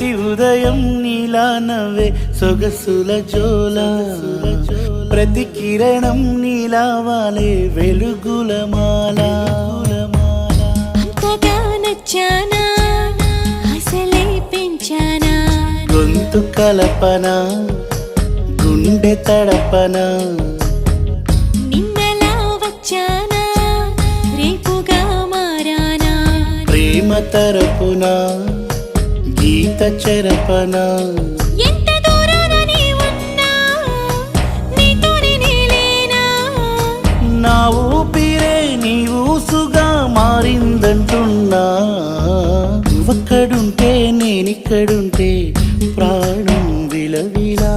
ప్రతి ఉదయం నీలా నవ్వే సొగసుల జోల ప్రతి కిరణం నీలా వాలే వెలుగుల మాల అంతగా నచ్చానా అసలే పెంచానా గొంతు కలపన గుండె తడపన నిన్నలా వచ్చానా రేపుగా మారానా ప్రేమ తరపున గీత చెరపన ఎంత దూరాన నీ ఉన్నా నీతోనే నేలేనా నా ఊపిరే నీ ఊసుగా మారిందంటున్నా నువ్వక్కడుంటే నేనిక్కడుంటే ప్రాణం విలవిలా